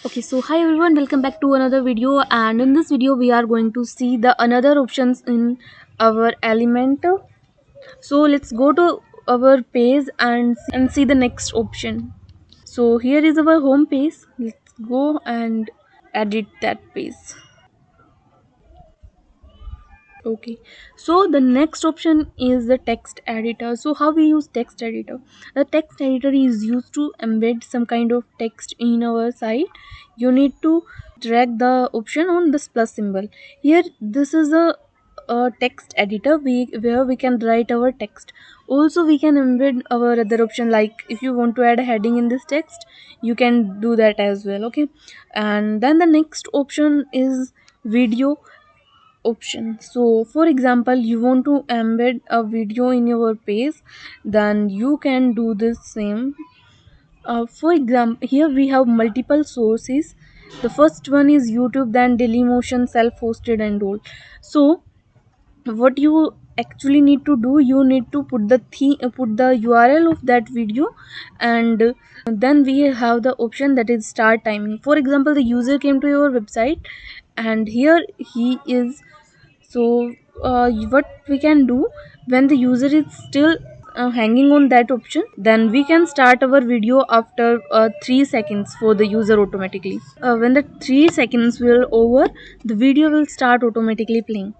Okay, so hi everyone, welcome back to another video, and in this video we are going to see the another options in our element. So let's go to our page and see the next option. So here is our home page. Let's go and edit that page. Okay, so the next option is the text editor. So how we use text editor? The text editor is used to embed some kind of text in our site. You need to drag the option on this plus symbol. Here this is a text editor where we can write our text. Also we can embed our other option, like if you want to add a heading in this text, you can do that as well. Okay, and then the next option is video option. So for example, you want to embed a video in your page, then you can do the same. For example, here we have multiple sources. The first one is YouTube, then Dailymotion, self-hosted and all. So what you actually need to do, you need to put the URL of that video, and then we have the option that is start timing. For example, the user came to your website and here he is. So what we can do, when the user is still hanging on that option, then we can start our video after 3 seconds for the user automatically. When the 3 seconds will over, the video will start automatically playing.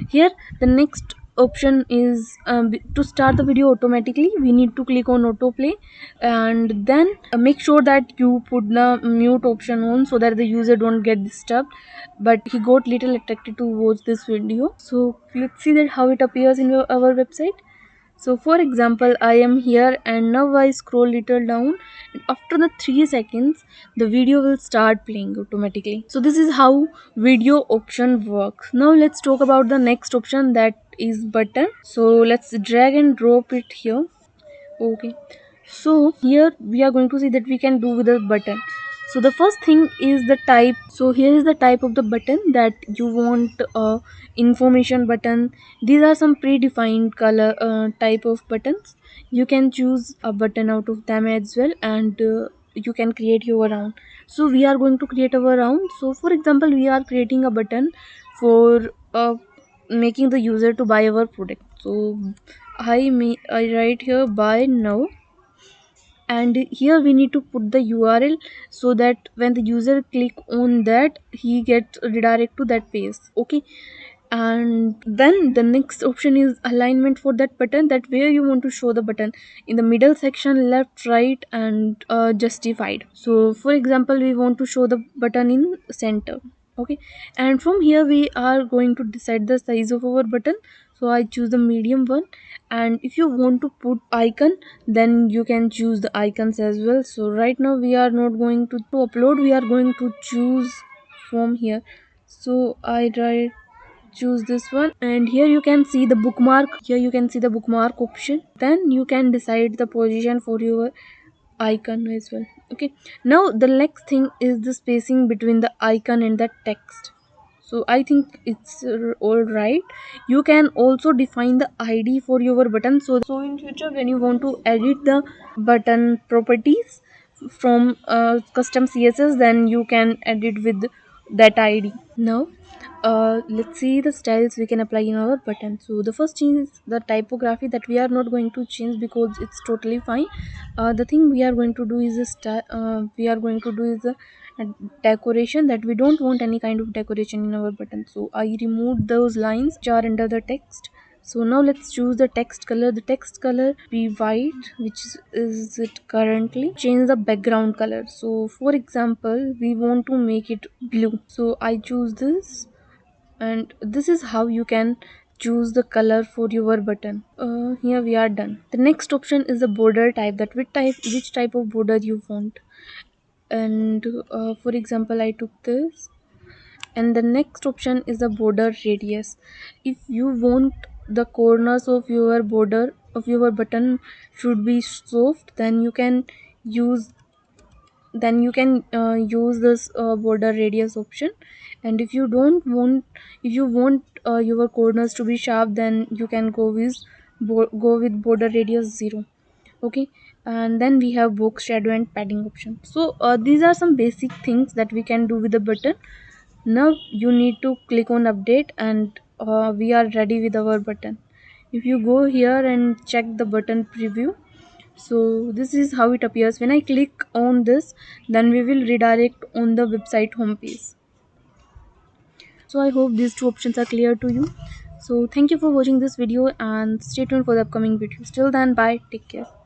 Here the next option is, to start the video automatically we need to click on autoplay, and then make sure that you put the mute option on so that the user don't get disturbed, but he got little attracted to watch this video. So let's see that how it appears in our website. So for example, I am here and now I scroll little down, and after the 3 seconds the video will start playing automatically. So this is how video option works. Now let's talk about the next option, that is button. So let's drag and drop it here. Okay, so here we are going to see that we can do with a button. So the first thing is the type. So here is the type of the button that you want. Information button. These are some predefined color type of buttons. You can choose a button out of them as well, and you can create your own. So we are going to create our own. So for example, we are creating a button for making the user to buy our product. So I write here buy now, and here we need to put the URL so that when the user click on that, he gets redirect to that page. Okay, and then the next option is alignment for that button, that where you want to show the button in the middle section, left, right, and justified. So for example, we want to show the button in center. Okay, and from here we are going to decide the size of our button. So I choose the medium one, and if you want to put icon, then you can choose the icons as well. So right now we are not going to upload, we are going to choose from here. So I write choose this one, and here you can see the bookmark. Here you can see the bookmark option, then you can decide the position for your icon as well. Okay, now the next thing is the spacing between the icon and the text. So I think it's all right. You can also define the ID for your button. So in future when you want to edit the button properties from custom CSS, then you can edit with that ID. Now let's see the styles we can apply in our button. So the first thing is the typography, that we are not going to change because it's totally fine. The thing we are going to do is a decoration, that we don't want any kind of decoration in our button. So I removed those lines which are under the text. So now let's choose the text color. The text color be white, which is it currently. Change the background color. So for example, we want to make it blue. So I choose this, and this is how you can choose the color for your button. Here we are done. The next option is the border type, that which type of border you want. And for example, I took this. And the next option is the border radius. If you want the corners of your border of your button should be soft, then you can use use this border radius option. And if you don't want, if you want your corners to be sharp, then you can go with border radius 0. Okay, and then we have box shadow and padding option. So these are some basic things that we can do with the button. Now you need to click on update, and we are ready with our button. If you go here and check the button preview, so this is how it appears. When I click on this, then we will redirect on the website homepage. So I hope these two options are clear to you. So thank you for watching this video and stay tuned for the upcoming videos. Till then, bye, take care.